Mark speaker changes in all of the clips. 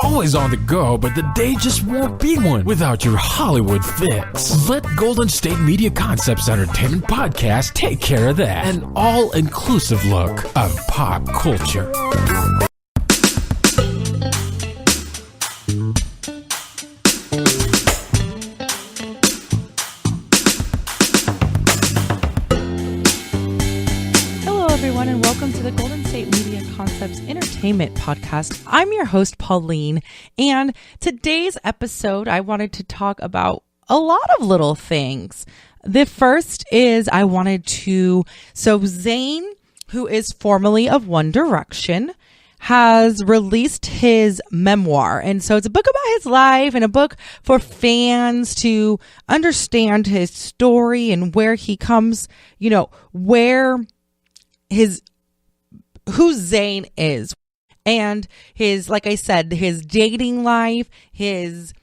Speaker 1: always on the go, but the day just won't be one without your Hollywood fix. Let Golden State Media Concepts Entertainment Podcast take care of that. An all-inclusive look of pop culture.
Speaker 2: Everyone, and welcome to the Golden State Media Concepts Entertainment Podcast. I'm your host, Pauline, and today's episode, I wanted to talk about a lot of little things. The first is Zayn, who is formerly of One Direction, has released his memoir. And so it's a book about his life and a book for fans to understand his story and where he comes, who Zayn is, and his, like I said, his dating life, his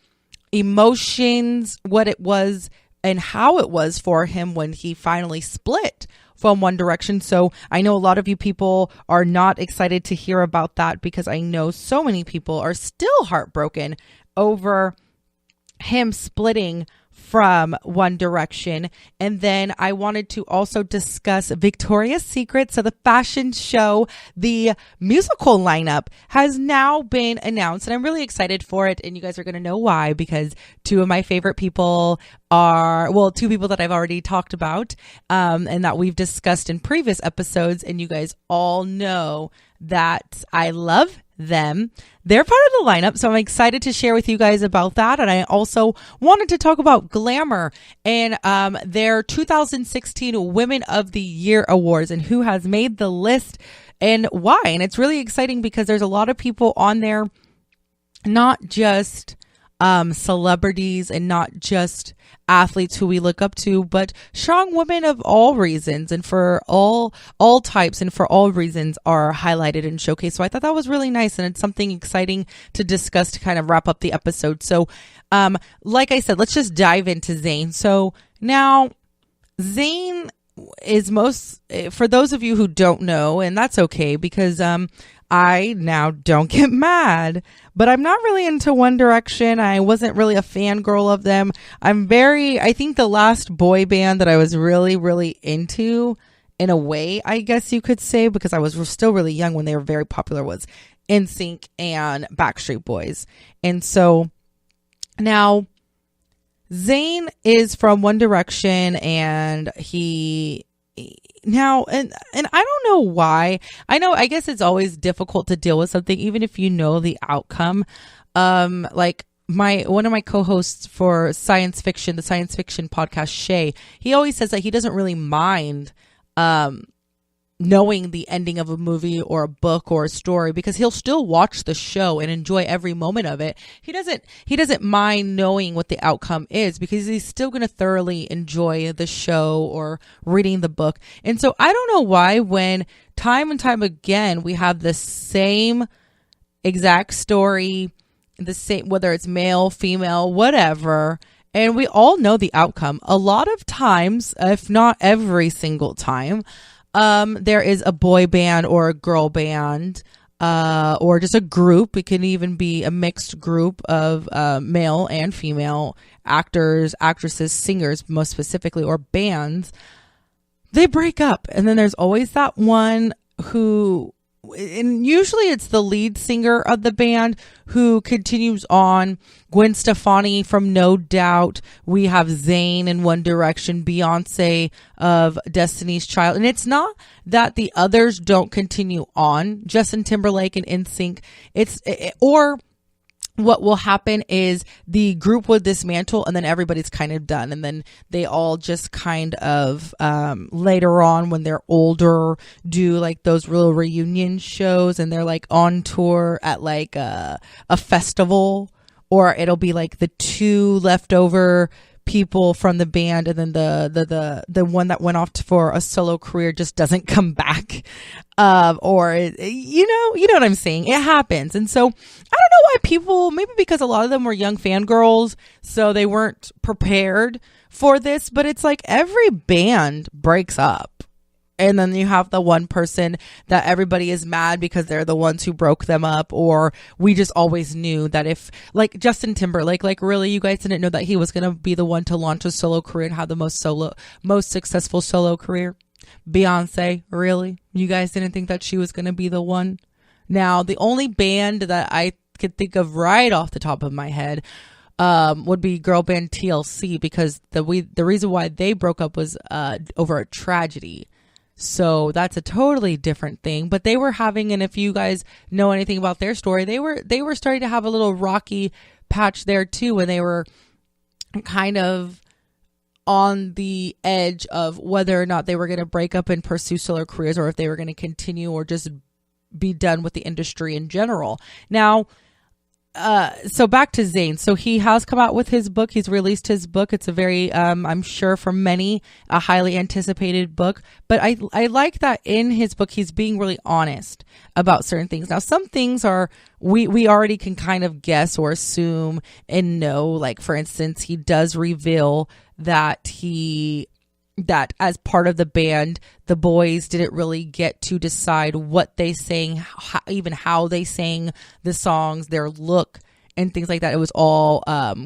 Speaker 2: emotions, what it was and how it was for him when he finally split from One Direction. So I know a lot of you people are not excited to hear about that because I know so many people are still heartbroken over him splitting from One Direction. And then I wanted to also discuss Victoria's Secret. So the fashion show, the musical lineup has now been announced, and I'm really excited for it. And you guys are going to know why, because two of my favorite people are, two people that I've already talked about and that we've discussed in previous episodes. And you guys all know that I love them. They're part of the lineup, so I'm excited to share with you guys about that. And I also wanted to talk about Glamour and their 2016 Women of the Year Awards and who has made the list and why. And it's really exciting because there's a lot of people on there, not just celebrities and not just athletes who we look up to, but strong women of all reasons and for all types and for all reasons are highlighted and showcased. So I thought that was really nice, and it's something exciting to discuss to kind of wrap up the episode. So like I said, let's just dive into Zayn. So now Zayn is for those of you who don't know, and that's okay because I now don't get mad, but I'm not really into One Direction. I wasn't really a fangirl of them. I think the last boy band that I was really, really into, in a way, I guess you could say, because I was still really young when they were very popular, was NSYNC and Backstreet Boys. And so now Zayn is from One Direction, and and I don't know why. I guess it's always difficult to deal with something, even if you know the outcome. Like one of my co-hosts for the science fiction podcast, Shay, he always says that he doesn't really mind knowing the ending of a movie or a book or a story because he'll still watch the show and enjoy every moment of it. He doesn't mind knowing what the outcome is because he's still going to thoroughly enjoy the show or reading the book. And so I don't know why, when time and time again we have the same exact story, the same, whether it's male, female, whatever, and we all know the outcome. A lot of times, if not every single time, there is a boy band or a girl band, or just a group. It can even be a mixed group of male and female actors, actresses, singers, most specifically, or bands. They break up, and then there's always that one who, and usually it's the lead singer of the band who continues on. Gwen Stefani from No Doubt. We have Zayn in One Direction, Beyonce of Destiny's Child. And it's not that the others don't continue on, Justin Timberlake and NSYNC. Or what will happen is the group will dismantle and then everybody's kind of done. And then they all just kind of later on when they're older do like those little reunion shows, and they're like on tour at like a festival, or it'll be like the two leftover people from the band, and then the one that went off for a solo career just doesn't come back, or you know what I'm saying. It happens. And so I don't know why people, maybe because a lot of them were young fangirls, so they weren't prepared for this, but it's like every band breaks up. And then you have the one person that everybody is mad because they're the ones who broke them up, or we just always knew that if, like Justin Timberlake, like really you guys didn't know that he was going to be the one to launch a solo career and have the most successful solo career. Beyonce, really? You guys didn't think that she was going to be the one? Now, the only band that I could think of right off the top of my head would be girl band TLC, because the reason why they broke up was over a tragedy. So that's a totally different thing. But they were having, and if you guys know anything about their story, they were starting to have a little rocky patch there too, when they were kind of on the edge of whether or not they were going to break up and pursue solo careers, or if they were going to continue or just be done with the industry in general. Now, so back to Zayn. So he has come out with his book. He's released his book. It's a very, I'm sure for many, a highly anticipated book. But I like that in his book, he's being really honest about certain things. Now, some things are, we already can kind of guess or assume and know. Like, for instance, he does reveal that as part of the band, the boys didn't really get to decide what they sang, even how they sang the songs, their look and things like that. It was all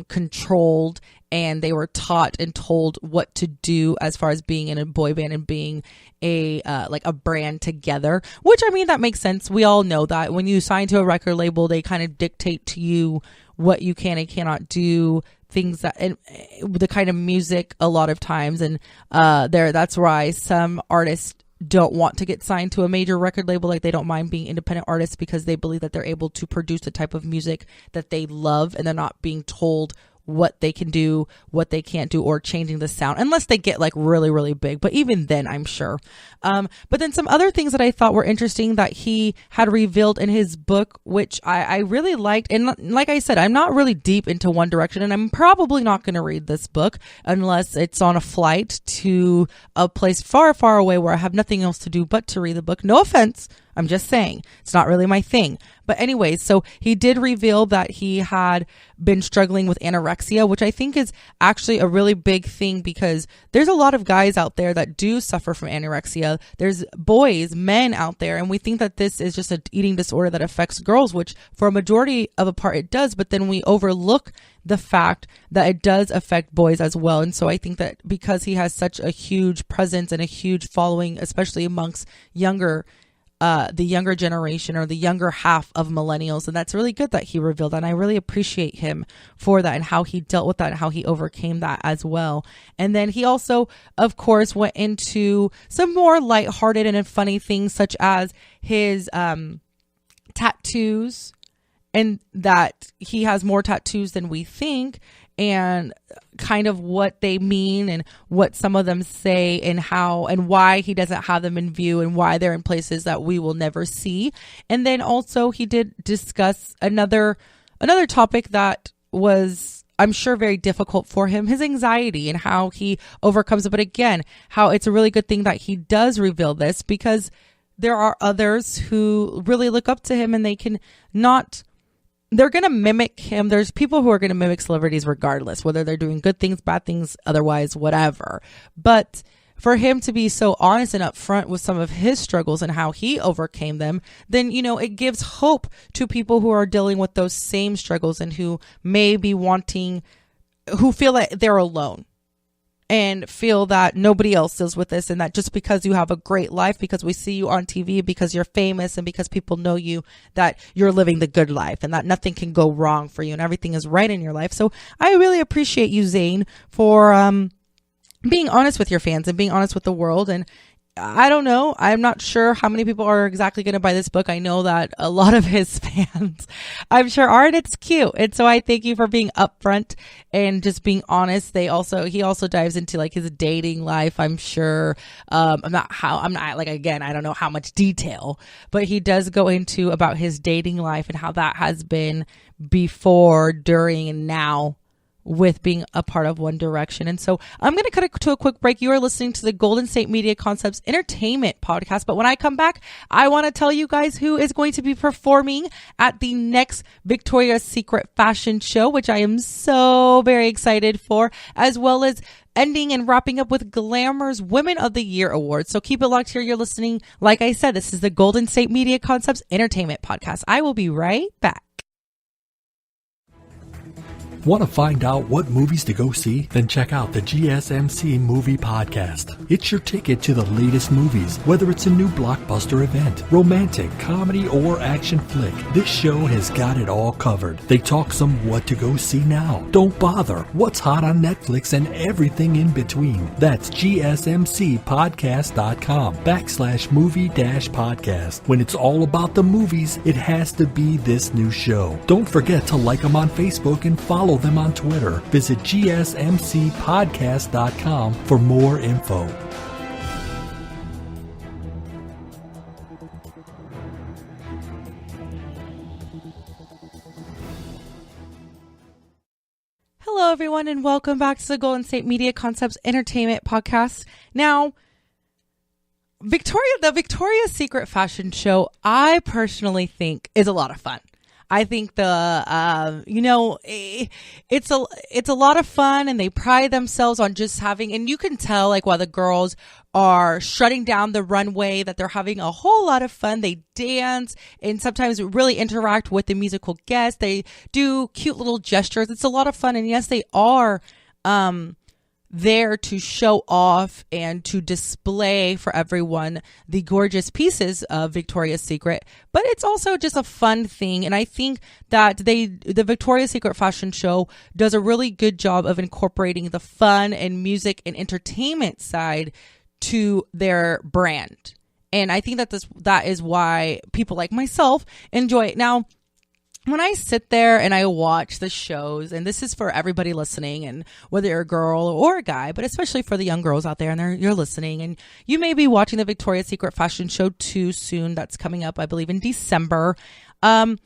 Speaker 2: controlled, and they were taught and told what to do as far as being in a boy band and being a like a brand together, which, I mean, that makes sense. We all know that when you sign to a record label, they kind of dictate to you what you can and cannot do, things that, and the kind of music a lot of times. And that's why some artists don't want to get signed to a major record label. Like, they don't mind being independent artists because they believe that they're able to produce the type of music that they love, and they're not being told what they can do, what they can't do, or changing the sound, unless they get like really, really big. But even then, I'm sure. But then some other things that I thought were interesting that he had revealed in his book, which I really liked. And like I said, I'm not really deep into One Direction, and I'm probably not going to read this book unless it's on a flight to a place far, far away where I have nothing else to do but to read the book. No offense. I'm just saying, it's not really my thing. But anyways, so he did reveal that he had been struggling with anorexia, which I think is actually a really big thing, because there's a lot of guys out there that do suffer from anorexia. There's boys, men out there, and we think that this is just an eating disorder that affects girls, which for a majority of a part it does, but then we overlook the fact that it does affect boys as well. And so I think that because he has such a huge presence and a huge following, especially amongst the younger generation, or the younger half of millennials. And that's really good that he revealed that. And I really appreciate him for that, and how he dealt with that, and how he overcame that as well. And then he also, of course, went into some more lighthearted and funny things, such as his tattoos, and that he has more tattoos than we think, and kind of what they mean, and what some of them say, and how and why he doesn't have them in view, and why they're in places that we will never see. And then also he did discuss another topic that was, I'm sure, very difficult for him, his anxiety, and how he overcomes it. But again, how it's a really good thing that he does reveal this, because there are others who really look up to him, and they're going to mimic him. There's people who are going to mimic celebrities regardless, whether they're doing good things, bad things, otherwise, whatever. But for him to be so honest and upfront with some of his struggles and how he overcame them, then, it gives hope to people who are dealing with those same struggles, and who may be who feel like they're alone, and feel that nobody else deals with this, and that just because you have a great life, because we see you on TV, because you're famous, and because people know you, that you're living the good life, and that nothing can go wrong for you, and everything is right in your life. So I really appreciate you, Zayn, for being honest with your fans and being honest with the world. And I don't know, I'm not sure how many people are exactly going to buy this book. I know that a lot of his fans, I'm sure, are, and it's cute. And so I thank you for being upfront and just being honest. He also dives into like his dating life, I'm sure. I'm not like, again, I don't know how much detail, but he does go into about his dating life and how that has been before, during, and now with being a part of One Direction. And so I'm going to cut it to a quick break. You are listening to the Golden State Media Concepts Entertainment Podcast. But when I come back, I want to tell you guys who is going to be performing at the next Victoria's Secret fashion show, which I am so very excited for, as well as ending and wrapping up with Glamour's Women of the Year Awards. So keep it locked here. You're listening. Like I said, this is the Golden State Media Concepts Entertainment Podcast. I will be right back.
Speaker 3: Want to find out what movies to go see? Then check out the GSMC Movie Podcast. It's your ticket to the latest movies, whether it's a new blockbuster event, romantic, comedy, or action flick. This show has got it all covered. They talk some what to go see now, don't bother, what's hot on Netflix, and everything in between. That's gsmcpodcast.com/movie-podcast. When it's all about the movies, it has to be this new show. Don't forget to like them on Facebook and follow them on Twitter. Visit gsmcpodcast.com for more info.
Speaker 2: Hello, everyone, and welcome back to the Golden State Media Concepts Entertainment Podcast. Now, the Victoria's Secret fashion show, I personally think is a lot of fun. I think it's a lot of fun, and they pride themselves on just having, and you can tell, like, while the girls are shutting down the runway, that they're having a whole lot of fun. They dance and sometimes really interact with the musical guests. They do cute little gestures. It's a lot of fun. And yes, they are, there to show off and to display for everyone the gorgeous pieces of Victoria's Secret, but it's also just a fun thing. And I think that the Victoria's Secret fashion show does a really good job of incorporating the fun and music and entertainment side to their brand. And I think that is why people like myself enjoy it. Now, when I sit there and I watch the shows, and this is for everybody listening, and whether you're a girl or a guy, but especially for the young girls out there, and you're listening, and you may be watching the Victoria's Secret fashion show too soon. That's coming up, I believe, in December. Don't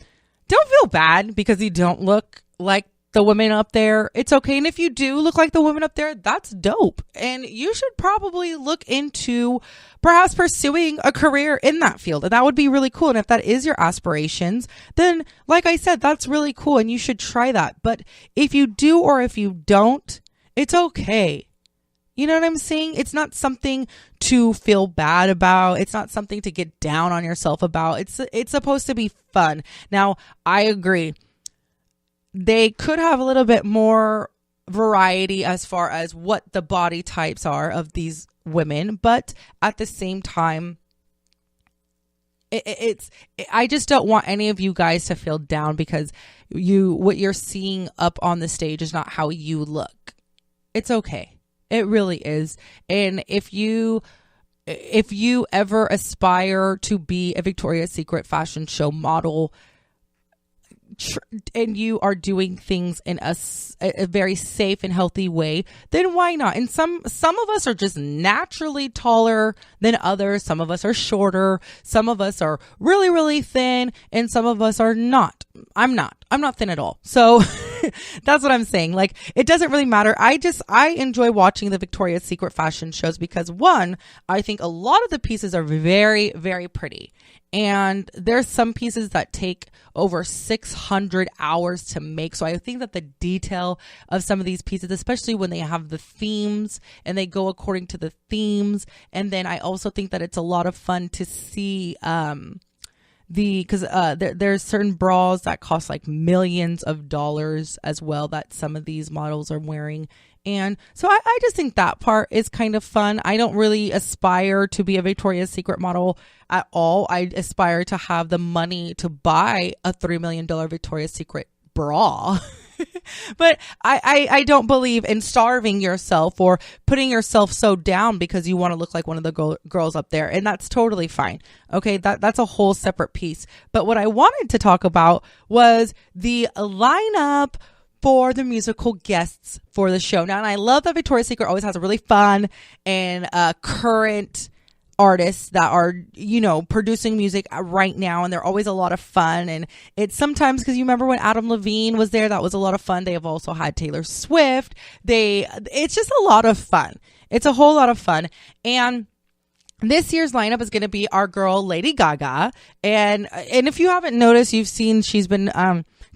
Speaker 2: feel bad because you don't look like the women up there. It's okay. And if you do look like the women up there, that's dope. And you should probably look into perhaps pursuing a career in that field. And that would be really cool. And if that is your aspirations, then like I said, that's really cool. And you should try that. But if you do, or if you don't, it's okay. You know what I'm saying? It's not something to feel bad about. It's not something to get down on yourself about. It's supposed to be fun. Now, I agree. They could have a little bit more variety as far as what the body types are of these women, but at the same time, I just don't want any of you guys to feel down because what you're seeing up on the stage is not how you look. It's okay. It really is. And if you ever aspire to be a Victoria's Secret fashion show model, and you are doing things in a very safe and healthy way, then why not? And some of us are just naturally taller than others. Some of us are shorter. Some of us are really, really thin, and some of us are not. I'm not thin at all. So that's what I'm saying. Like, it doesn't really matter. I enjoy watching the Victoria's Secret fashion shows because, one, I think a lot of the pieces are very, very pretty. And there's some pieces that take over 600 hours to make. So I think that the detail of some of these pieces, especially when they have the themes and they go according to the themes. And then I also think that it's a lot of fun to see there's certain bras that cost like millions of dollars as well that some of these models are wearing. And so I just think that part is kind of fun. I don't really aspire to be a Victoria's Secret model at all. I aspire to have the money to buy a $3 million Victoria's Secret bra. But I don't believe in starving yourself or putting yourself so down because you want to look like one of the girls up there. And that's totally fine. Okay, that's a whole separate piece. But what I wanted to talk about was the lineup for the musical guests for the show. Now, and I love that Victoria's Secret always has a really fun and current artists that are, producing music right now, and they're always a lot of fun. And it's sometimes, because you remember when Adam Levine was there, that was a lot of fun. They have also had Taylor Swift. It's just a lot of fun. It's a whole lot of fun. And this year's lineup is going to be our girl Lady Gaga, and if you haven't noticed, you've seen she's been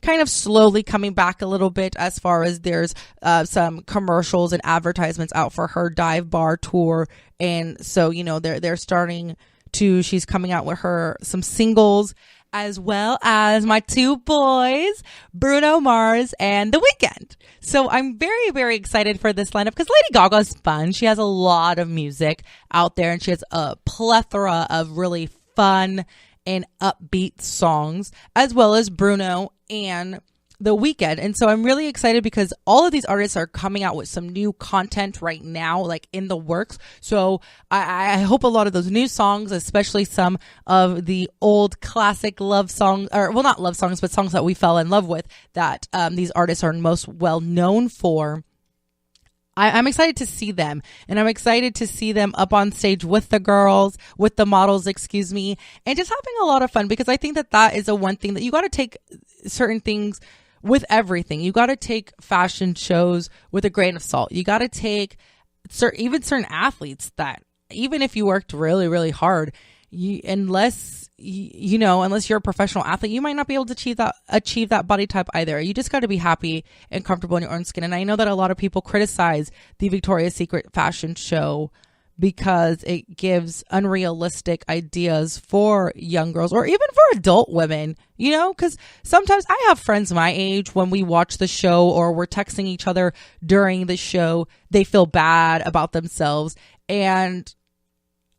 Speaker 2: kind of slowly coming back a little bit, as far as there's some commercials and advertisements out for her dive bar tour. And so, they're starting to, she's coming out with some singles, as well as my two boys, Bruno Mars and The Weeknd. So I'm very, very excited for this lineup, because Lady Gaga's fun. She has a lot of music out there, and she has a plethora of really fun and upbeat songs, as well as Bruno and The Weeknd. And so I'm really excited, because all of these artists are coming out with some new content right now, like in the works. So I hope a lot of those new songs, especially some of the old classic love songs, or well, not love songs, but songs that we fell in love with, that these artists are most well known for. I'm excited to see them, and I'm excited to see them up on stage with the models, and just having a lot of fun, because I think that is the one thing that you got to take certain things with everything. You got to take fashion shows with a grain of salt. You got to take even certain athletes that, even if you worked really, really hard, unless you're a professional athlete, you might not be able to achieve that body type either. You just got to be happy and comfortable in your own skin. And I know that a lot of people criticize the Victoria's Secret fashion show because it gives unrealistic ideas for young girls, or even for adult women, because sometimes I have friends my age, when we watch the show or we're texting each other during the show, they feel bad about themselves. And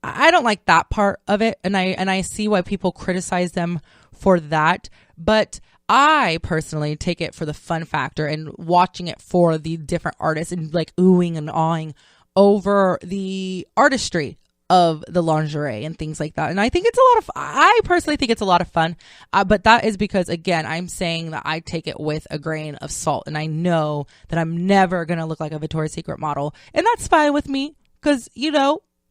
Speaker 2: I don't like that part of it. And I see why people criticize them for that. But I personally take it for the fun factor and watching it for the different artists, and like oohing and awing over the artistry of the lingerie and things like that. And I think I personally think it's a lot of fun. But that is because, again, I'm saying that I take it with a grain of salt, and I know that I'm never going to look like a Victoria's Secret model. And that's fine with me, because,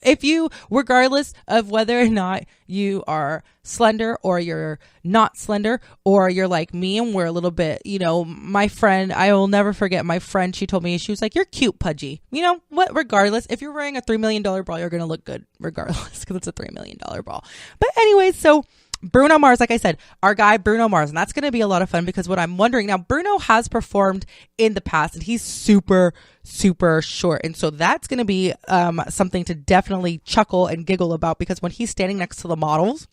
Speaker 2: if you, regardless of whether or not you are slender or you're not slender, or you're like me and we're a little bit, my friend, I will never forget my friend, she told me, she was like, you're cute, pudgy. Regardless, if you're wearing a $3 million bra, you're going to look good regardless, because it's a $3 million bra. But anyways, so Bruno Mars, like I said, our guy Bruno Mars, and that's going to be a lot of fun, because what I'm wondering now, Bruno has performed in the past, and he's super, super short, and so that's going to be something to definitely chuckle and giggle about, because when he's standing next to the models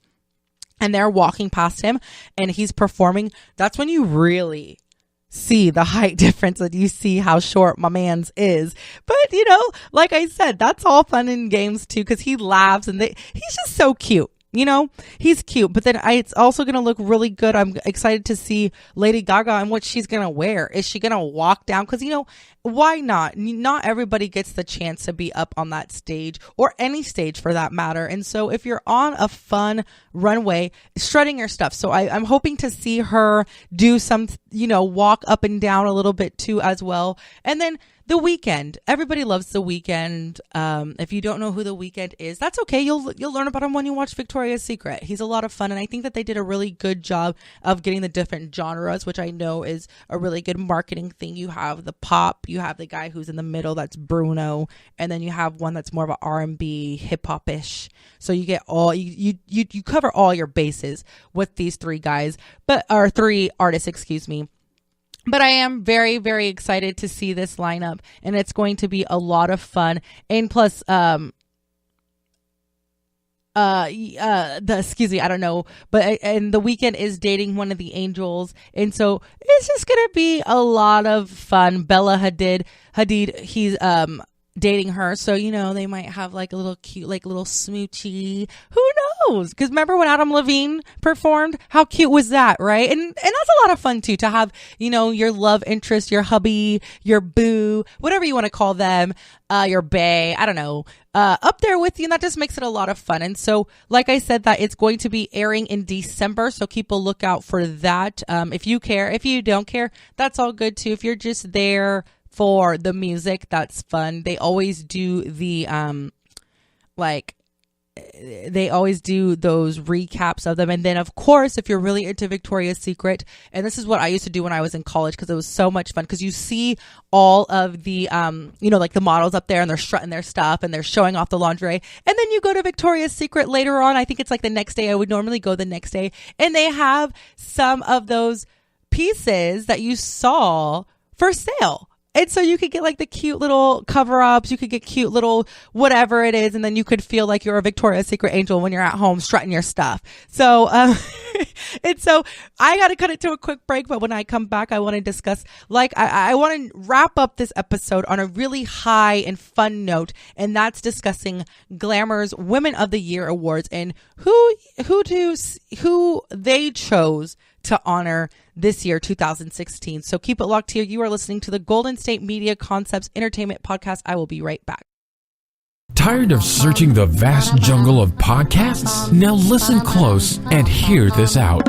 Speaker 2: and they're walking past him and he's performing, that's when you really see the height difference, and you see how short my man's is. But like I said, that's all fun and games too, because he laughs and he's just so cute. He's cute, but then it's also going to look really good. I'm excited to see Lady Gaga and what she's going to wear. Is she going to walk down? Because, why not? Not everybody gets the chance to be up on that stage, or any stage for that matter. And so if you're on a fun runway, strutting your stuff. So I'm hoping to see her do some, walk up and down a little bit too as well. And then The Weeknd. Everybody loves The Weeknd. If you don't know who The Weeknd is, that's okay. You'll learn about him when you watch Victoria's Secret. He's a lot of fun, and I think that they did a really good job of getting the different genres, which I know is a really good marketing thing. You have the pop, you have the guy who's in the middle, that's Bruno, and then you have one that's more of an R&B, hip hop-ish. So you get you cover all your bases with these three artists, excuse me. But I am very, very excited to see this lineup, and it's going to be a lot of fun. And plus, I don't know, and The Weeknd is dating one of the angels, and so it's just gonna be a lot of fun. Bella Hadid, he's dating her, so they might have like a little cute, like little smoochie. Who knows? Because remember when Adam Levine performed, how cute was that, right? And that's a lot of fun too, to have your love interest, your hubby, your boo, whatever you want to call them, your bae, I don't know, up there with you, and that just makes it a lot of fun. And so, like I said, that it's going to be airing in December, so keep a lookout for that. If you care, if you don't care, that's all good too. If you're just there for the music, that's fun. They always do the they always do those recaps of them. And then, of course, if you're really into Victoria's Secret, and this is what I used to do when I was in college because it was so much fun, because you see all of the, like the models up there and they're strutting their stuff and they're showing off the lingerie. And then you go to Victoria's Secret later on. I think it's like the next day. I would normally go the next day. And they have some of those pieces that you saw for sale. And so you could get like the cute little cover-ups, you could get cute little whatever it is, and then you could feel like you're a Victoria's Secret angel when you're at home strutting your stuff. So, and so I got to cut it to a quick break, but when I come back, I want to discuss, I want to wrap up this episode on a really high and fun note, and that's discussing Glamour's Women of the Year Awards and who they chose to honor this year, 2016. So keep it locked here. You are listening to the Golden State Media Concepts Entertainment Podcast. I will be right back.
Speaker 1: Tired of searching the vast jungle of podcasts? Now listen close and hear this out.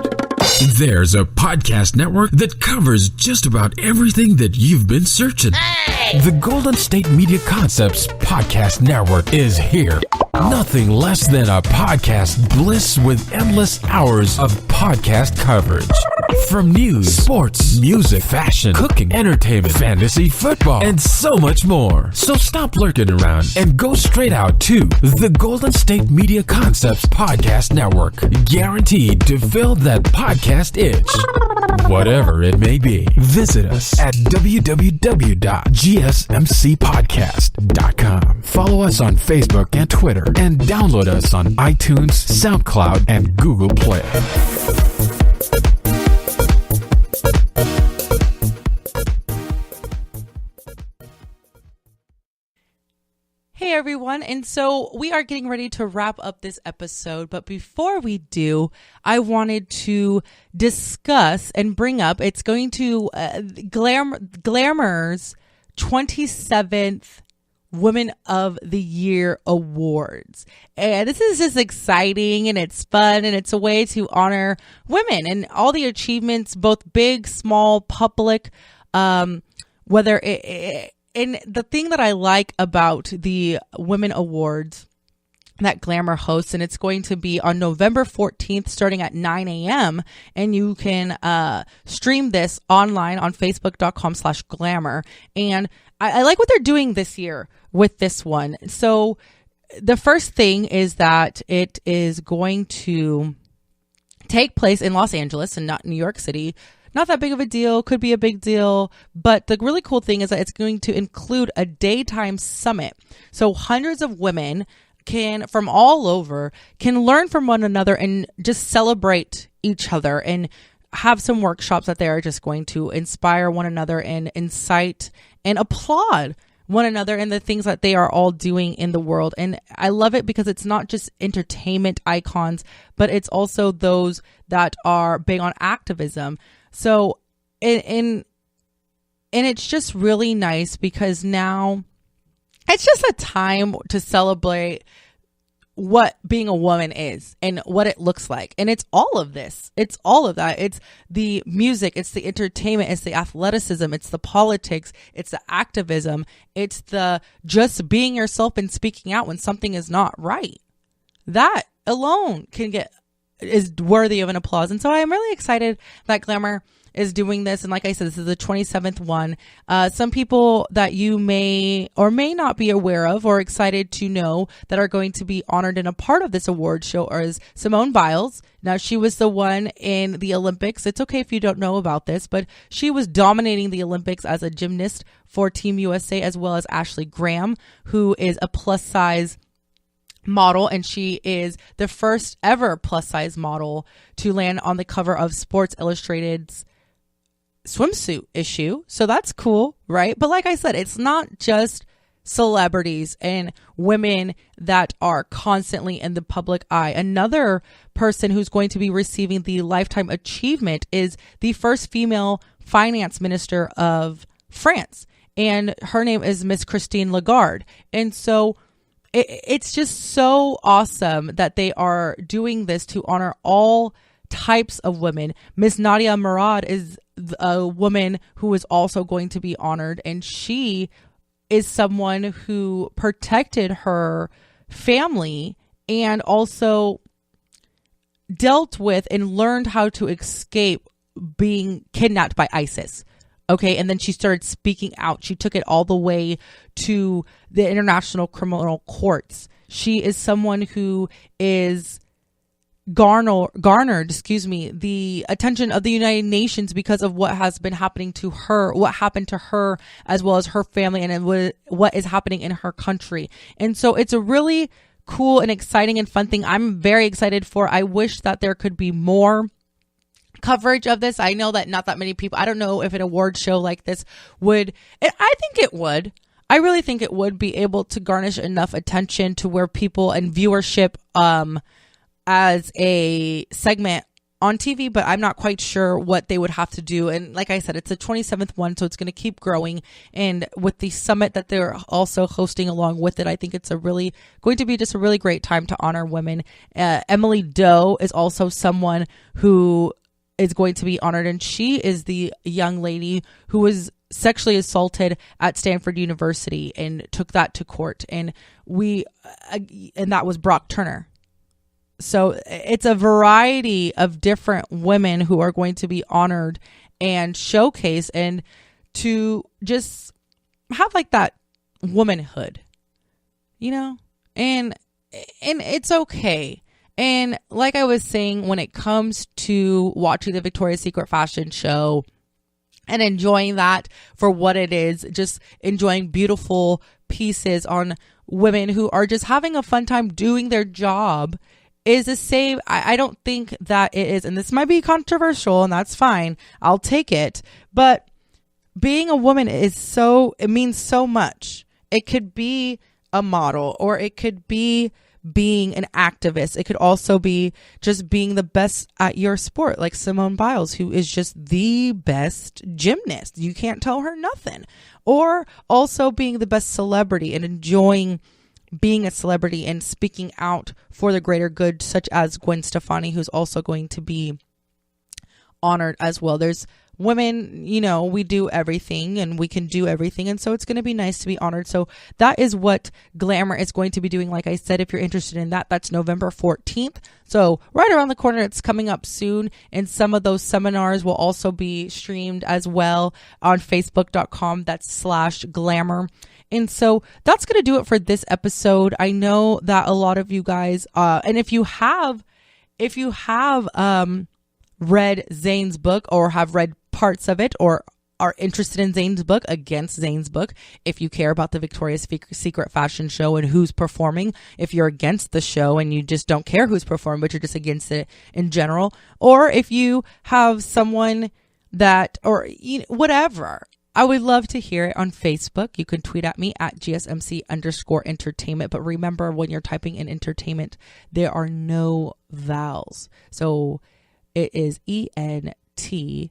Speaker 1: There's a podcast network that covers just about everything that you've been searching. Hey! The Golden State Media Concepts Podcast Network is here. Nothing less than a podcast bliss with endless hours of podcast coverage. From news, sports, music, fashion, cooking, entertainment, fantasy, football, and so much more. So stop lurking around and go straight out to the Golden State Media Concepts Podcast Network. Guaranteed to fill that podcast itch. Whatever it may be. Visit us at www.gsmcpodcast.com. Follow us on Facebook and Twitter, and download us on iTunes, SoundCloud, and Google Play.
Speaker 2: Hey everyone, and so we are getting ready to wrap up this episode, but before we do, I wanted to discuss and bring up, it's going to Glamour's 27th Women of the Year Awards. And this is just exciting and it's fun and it's a way to honor women and all the achievements, both big, small, public, and the thing that I like about the Women Awards that Glamour hosts, and it's going to be on November 14th starting at 9 a.m. And you can stream this online on facebook.com/glamour. And I like what they're doing this year with this one. So the first thing is that it is going to take place in Los Angeles and not New York City. Not that big of a deal, could be a big deal. But the really cool thing is that it's going to include a daytime summit. So hundreds of women from all over can learn from one another and just celebrate each other and have some workshops that they are just going to inspire one another and incite and applaud one another and the things that they are all doing in the world. And I love it because it's not just entertainment icons, but it's also those that are big on activism. So, and it's just really nice because now it's just a time to celebrate what being a woman is and what it looks like. And it's all of this. It's all of that. It's the music. It's the entertainment. It's the athleticism. It's the politics. It's the activism. It's the just being yourself and speaking out when something is not right. That alone is worthy of an applause. And so I am really excited that Glamour is doing this. And like I said, this is the 27th one. Some people that you may or may not be aware of or excited to know that are going to be honored in a part of this award show is Simone Biles. Now, she was the one in the Olympics. It's okay if you don't know about this, but she was dominating the Olympics as a gymnast for Team USA, as well as Ashley Graham, who is a plus size model, and she is the first ever plus size model to land on the cover of Sports Illustrated's swimsuit issue. So that's cool, right? But like I said, it's not just celebrities and women that are constantly in the public eye. Another person who's going to be receiving the Lifetime Achievement is the first female finance minister of France, and her name is Miss Christine Lagarde. And so it's just so awesome that they are doing this to honor all types of women. Miss Nadia Murad is a woman who is also going to be honored, and she is someone who protected her family and also dealt with and learned how to escape being kidnapped by ISIS. Okay, and then she started speaking out. She took it all the way to the International Criminal Courts. She is someone who is garnered the attention of the United Nations because of what has been happening to her, what happened to her, as well as her family, and what is happening in her country. And so it's a really cool and exciting and fun thing I'm very excited for. I wish that there could be more coverage of this. I know that not that many people, I don't know if an award show like this would, I think it would. I really think it would be able to garnish enough attention to where people and viewership as a segment on TV, but I'm not quite sure what they would have to do. And like I said, it's the 27th one, so it's going to keep growing. And with the summit that they're also hosting along with it, I think it's going to be just a really great time to honor women. Emily Doe is also someone who is going to be honored, and she is the young lady who was sexually assaulted at Stanford University and took that to court. And that was Brock Turner. So it's a variety of different women who are going to be honored and showcased, and to just have like that womanhood, and it's okay. And like I was saying, when it comes to watching the Victoria's Secret fashion show and enjoying that for what it is, just enjoying beautiful pieces on women who are just having a fun time doing their job, is the same. I don't think that it is, and this might be controversial, and that's fine. I'll take it. But being a woman it means so much. It could be a model, or it could be being an activist. It could also be just being the best at your sport, like Simone Biles, who is just the best gymnast. You can't tell her nothing. Or also being the best celebrity and enjoying being a celebrity and speaking out for the greater good, such as Gwen Stefani, who's also going to be honored as well. There's women, we do everything and we can do everything. And so it's going to be nice to be honored. So that is what Glamour is going to be doing. Like I said, if you're interested in that, that's November 14th. So right around the corner, it's coming up soon. And some of those seminars will also be streamed as well on facebook.com. That's /glamour. And so that's going to do it for this episode. I know that a lot of you guys, and if you have read Zane's book, or have read parts of it, or are interested in Zane's book, against Zane's book, if you care about the Victoria's Secret fashion show and who's performing, if you're against the show and you just don't care who's performing, but you're just against it in general, or if you have someone that, or whatever, I would love to hear it on Facebook. You can tweet at me at GSMC_entertainment. But remember, when you're typing in entertainment, there are no vowels. So it is ENTRTNMNT.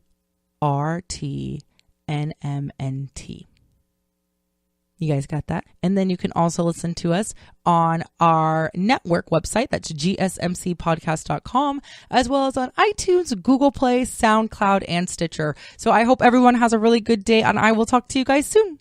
Speaker 2: You guys got that? And then you can also listen to us on our network website. That's gsmcpodcast.com, as well as on iTunes, Google Play, SoundCloud, and Stitcher. So I hope everyone has a really good day, and I will talk to you guys soon.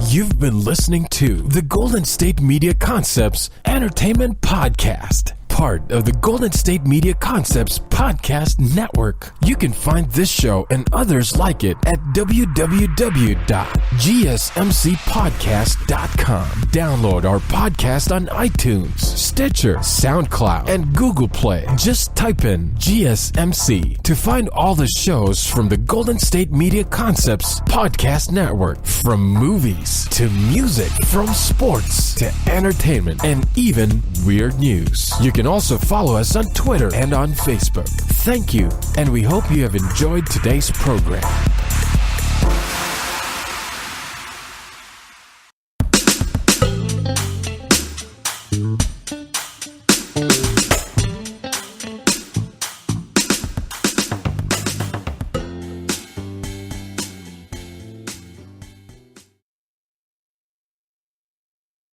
Speaker 1: You've been listening to the Golden State Media Concepts Entertainment Podcast, part of the Golden State Media Concepts Podcast Network. You can find this show and others like it at www.gsmcpodcast.com. Download our podcast on iTunes, Stitcher, SoundCloud, and Google Play. Just type in GSMC to find all the shows from the Golden State Media Concepts Podcast Network. From movies to music, from sports to entertainment, and even weird news. You can also follow us on Twitter and on Facebook. Thank you, and we hope you have enjoyed today's program.